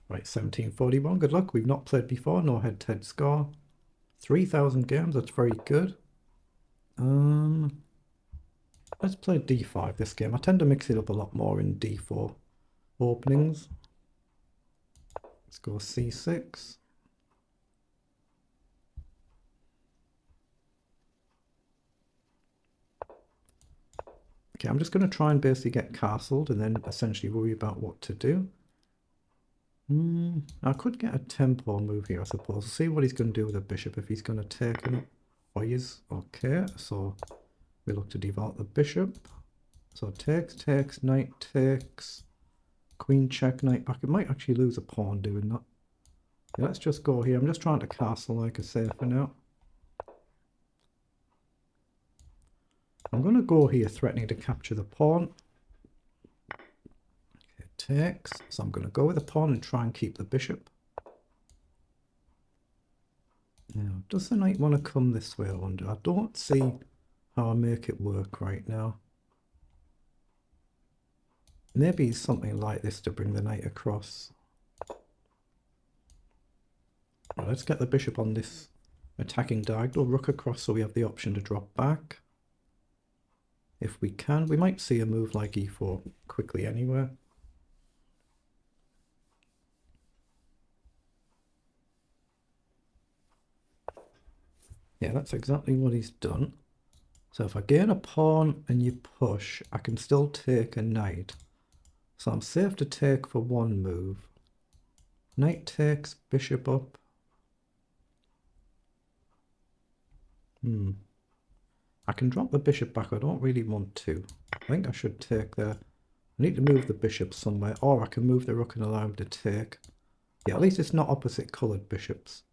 Right, 1741, good luck. We've not played before, no head-to-head score. 3,000 games, that's very good. Let's play d5 this game. I tend to mix it up a lot more in d4 openings. Let's go c6. Okay, I'm just going to try and basically get castled and then essentially worry about what to do. I could get a tempo move here, I suppose. See what he's going to do with the bishop, if he's going to take it. Oh, he is. Okay, so we look to devote the bishop. So takes, knight takes, queen check, knight back. It might actually lose a pawn doing that. Yeah, let's just go here. I'm just trying to castle, like I say, for now. I'm going to go here, threatening to capture the pawn. Okay, takes. So I'm going to go with the pawn and try and keep the bishop. Now, does the knight want to come this way, I wonder? I don't see how I make it work right now. Maybe something like this to bring the knight across. Well, let's get the bishop on this attacking diagonal, rook across, so we have the option to drop back. If we can, we might see a move like e4 quickly anyway. Yeah, that's exactly what he's done. So if I gain a pawn and you push, I can still take a knight. So I'm safe to take for one move. Knight takes, bishop up. I can drop the bishop back. I don't really want to. I think I should take there. I need to move the bishop somewhere, or I can move the rook and allow him to take. Yeah, at least it's not opposite coloured bishops.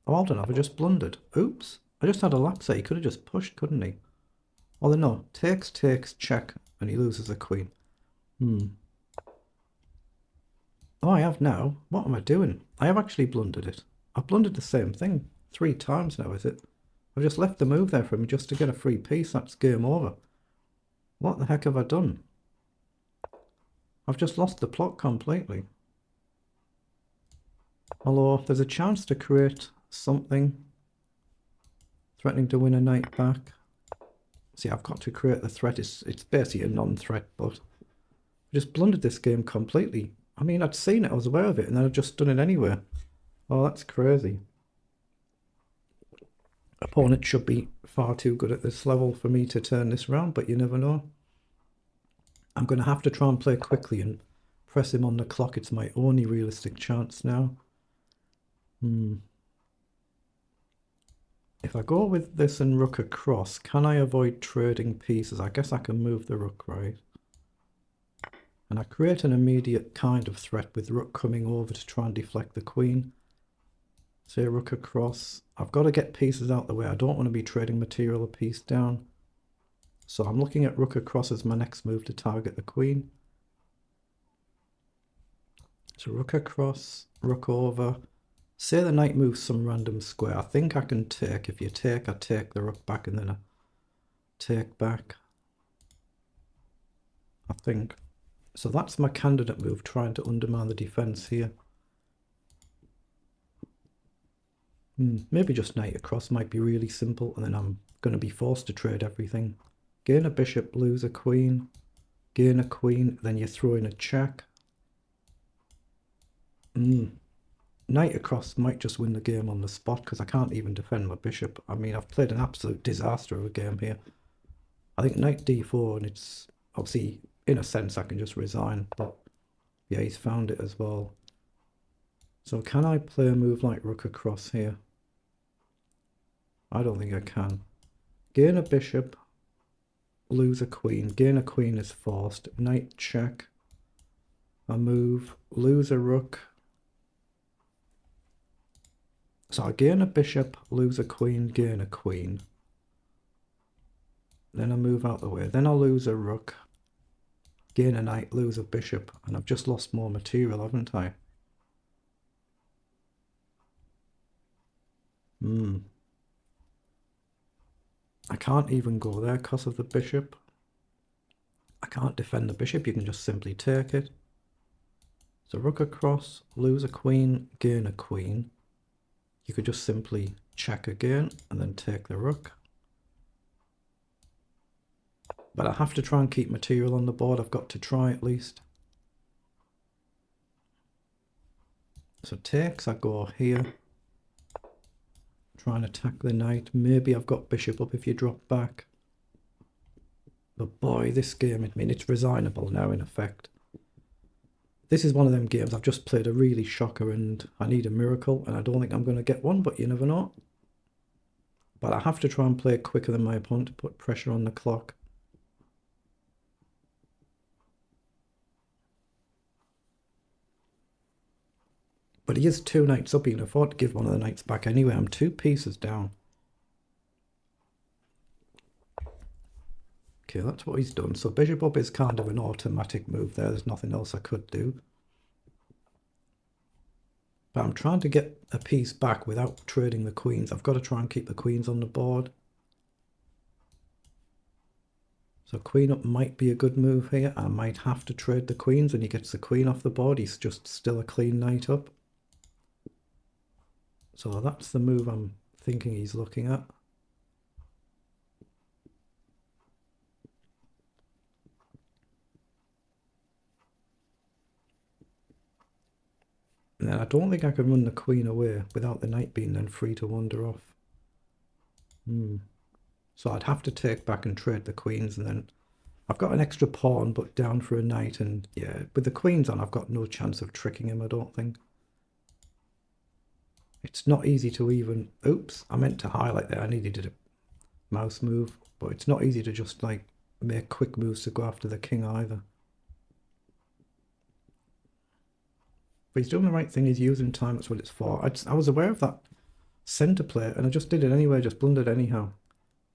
Oh, hold on, have I just blundered? Oops. I just had a lapse there. He could have just pushed, couldn't he? Oh, no. Takes, check, and he loses a queen. Oh, I have now. What am I doing? I have actually blundered it. I've blundered the same thing 3 times now, is it? I've just left the move there for him just to get a free piece. That's game over. What the heck have I done? I've just lost the plot completely. Although there's a chance to create something. Threatening to win a knight back. See, I've got to create the threat. It's basically a non-threat, but I just blundered this game completely. I mean, I'd seen it, I was aware of it, and then I've just done it anyway. Oh, that's crazy. Opponent should be far too good at this level for me to turn this round, but you never know. I'm going to have to try and play quickly and press him on the clock. It's my only realistic chance now. If I go with this and rook across, can I avoid trading pieces? I guess I can move the rook, right? And I create an immediate kind of threat with rook coming over to try and deflect the queen. Say rook across. I've got to get pieces out the way. I don't want to be trading material a piece down. So I'm looking at rook across as my next move to target the queen. So rook across, rook over. Say the knight moves some random square. I think I can take. If you take, I take the rook back and then I take back. I think. So that's my candidate move, trying to undermine the defense here. Maybe just knight across might be really simple, and then I'm going to be forced to trade everything. Gain a bishop, lose a queen. Gain a queen, then you throw in a check. Knight across might just win the game on the spot because I can't even defend my bishop. I mean, I've played an absolute disaster of a game here. I think knight d4, and it's obviously, in a sense, I can just resign, but yeah, he's found it as well. So can I play a move like rook across here? I don't think I can. Gain a bishop, lose a queen. Gain a queen is forced. Knight check. I move, lose a rook. So I gain a bishop, lose a queen, gain a queen. Then I move out the way. Then I'll lose a rook, gain a knight, lose a bishop, and I've just lost more material, haven't I? I can't even go there because of the bishop. I can't defend the bishop, you can just simply take it. So rook across, lose a queen, gain a queen. You could just simply check again and then take the rook. But I have to try and keep material on the board. I've got to try at least. So takes, I go here. Try and attack the knight. Maybe I've got bishop up if you drop back. But boy, this game, I mean, it's resignable now in effect. This is one of them games I've just played a really shocker and I need a miracle and I don't think I'm going to get one, but you never know. But I have to try and play quicker than my opponent to put pressure on the clock. But he is 2 knights up. He can afford to give one of the knights back anyway. I'm 2 pieces down. Okay, that's what he's done. So bishop up is kind of an automatic move there. There's nothing else I could do. But I'm trying to get a piece back without trading the queens. I've got to try and keep the queens on the board. So queen up might be a good move here. I might have to trade the queens when he gets the queen off the board. He's just still a clean knight up. So that's the move I'm thinking he's looking at. And then I don't think I can run the queen away without the knight being then free to wander off. So I'd have to take back and trade the queens, and then I've got an extra pawn but down for a knight, and yeah, with the queens on I've got no chance of tricking him, I don't think. It's not easy to even... Oops, I meant to highlight there. I needed a mouse move, but it's not easy to just like make quick moves to go after the king either. But he's doing the right thing. He's using time. That's what it's for. I was aware of that centre play, and I just did it anyway. Just blundered anyhow.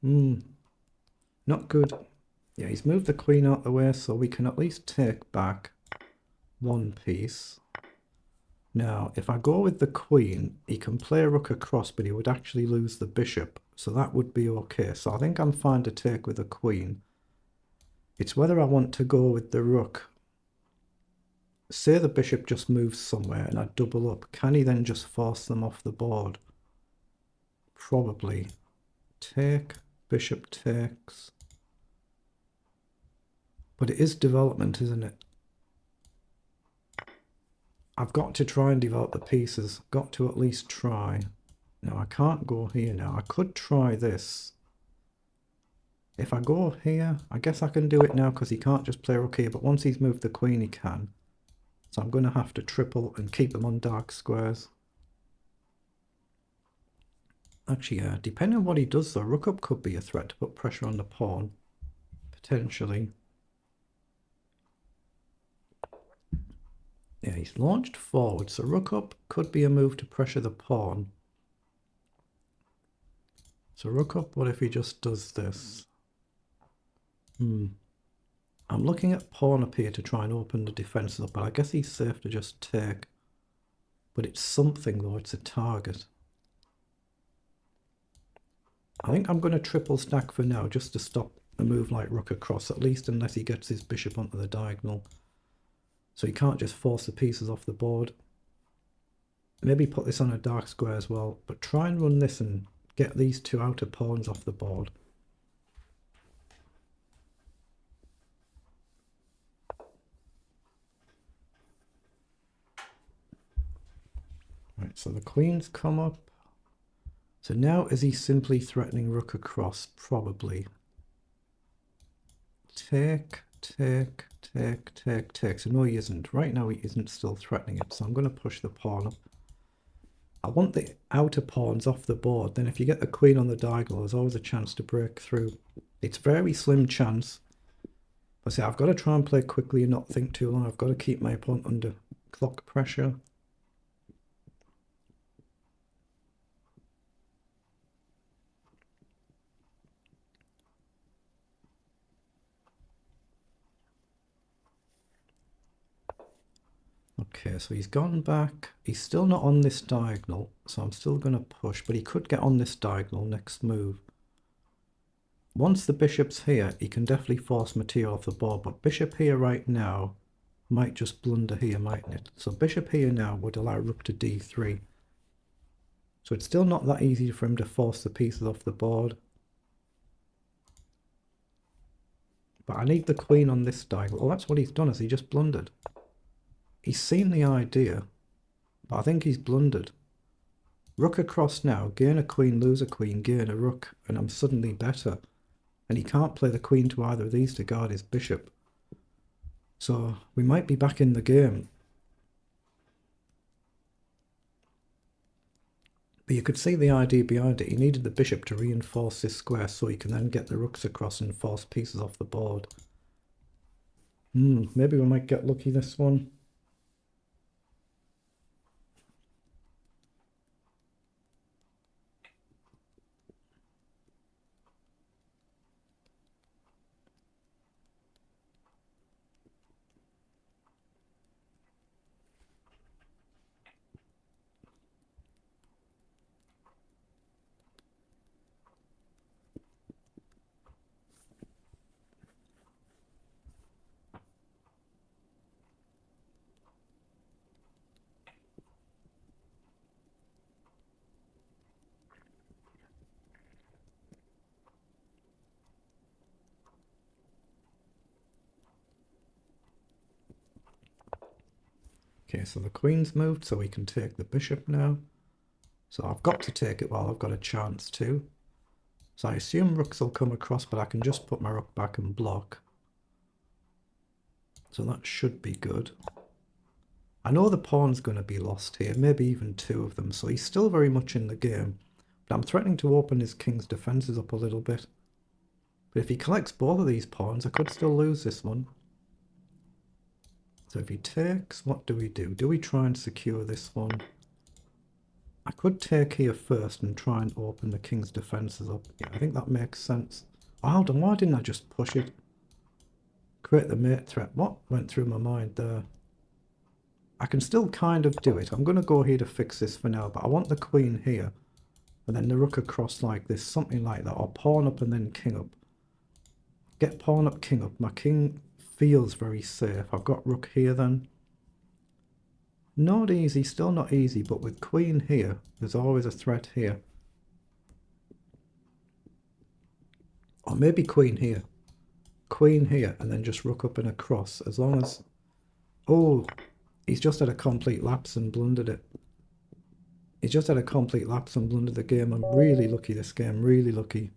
Not good. Yeah, he's moved the queen out the way, so we can at least take back 1 piece. Now, if I go with the queen, he can play rook across, but he would actually lose the bishop. So that would be okay. So I think I'm fine to take with the queen. It's whether I want to go with the rook. Say the bishop just moves somewhere and I double up. Can he then just force them off the board? Probably. Take, bishop takes. But it is development, isn't it? I've got to try and develop the pieces. Got to at least try. No, I can't go here now. I could try this. If I go here, I guess I can do it now because he can't just play rook here. But once he's moved the queen, he can. So I'm going to have to triple and keep them on dark squares. Actually, yeah, depending on what he does though, rook up could be a threat to put pressure on the pawn. Potentially. Yeah, he's launched forward, so rook up could be a move to pressure the pawn. So rook up, what if he just does this? I'm looking at pawn up here to try and open the defences up, but I guess he's safe to just take. But it's something though, it's a target. I think I'm going to triple stack for now, just to stop a move like rook across, at least unless he gets his bishop onto the diagonal. So he can't just force the pieces off the board. Maybe put this on a dark square as well, but try and run this and get these 2 outer pawns off the board. Right, so the queen's come up. So now is he simply threatening rook across? Probably. Take, take, take, take, take. So no, he isn't. Right now he isn't still threatening it. So I'm going to push the pawn up. I want the outer pawns off the board. Then if you get the queen on the diagonal, there's always a chance to break through. It's very slim chance. But see, I've got to try and play quickly and not think too long. I've got to keep my opponent under clock pressure. Okay, so he's gone back. He's still not on this diagonal, so I'm still going to push, but he could get on this diagonal next move. Once the bishop's here, he can definitely force material off the board, but bishop here right now, Might just blunder here, mightn't it? So bishop here now would allow rook to d3. So it's still not that easy for him to force the pieces off the board. But I need the queen on this diagonal. Oh, that's what he's done, is he just blundered. He's seen the idea, but I think he's blundered. Rook across now, gain a queen, lose a queen, gain a rook, and I'm suddenly better. And he can't play the queen to either of these to guard his bishop. So we might be back in the game. But you could see the idea behind it. He needed the bishop to reinforce this square so he can then get the rooks across and force pieces off the board. Maybe we might get lucky this one. Okay, so the queen's moved, so we can take the bishop now. So I've got to take it while I've got a chance to. So I assume rooks will come across, but I can just put my rook back and block. So that should be good. I know the pawn's going to be lost here, maybe even two of them, so he's still very much in the game. But I'm threatening to open his king's defences up a little bit. But if he collects both of these pawns, I could still lose this one. So if he takes, what do we do? Do we try and secure this one? I could take here first and try and open the king's defences up. Yeah, I think that makes sense. Oh, hold on, why didn't I just push it? Create the mate threat. What went through my mind there? I can still kind of do it. I'm going to go here to fix this for now, but I want the queen here. And then the rook across like this, something like that. Or pawn up and then king up. Get pawn up, king up. My king feels very safe. I've got rook here then. Not easy, still not easy, but with queen here, there's always a threat here. Or maybe queen here. Queen here, and then just rook up and across, as long as... Oh, he's just had a complete lapse and blundered it. He's just had a complete lapse and blundered the game. I'm really lucky this game, really lucky.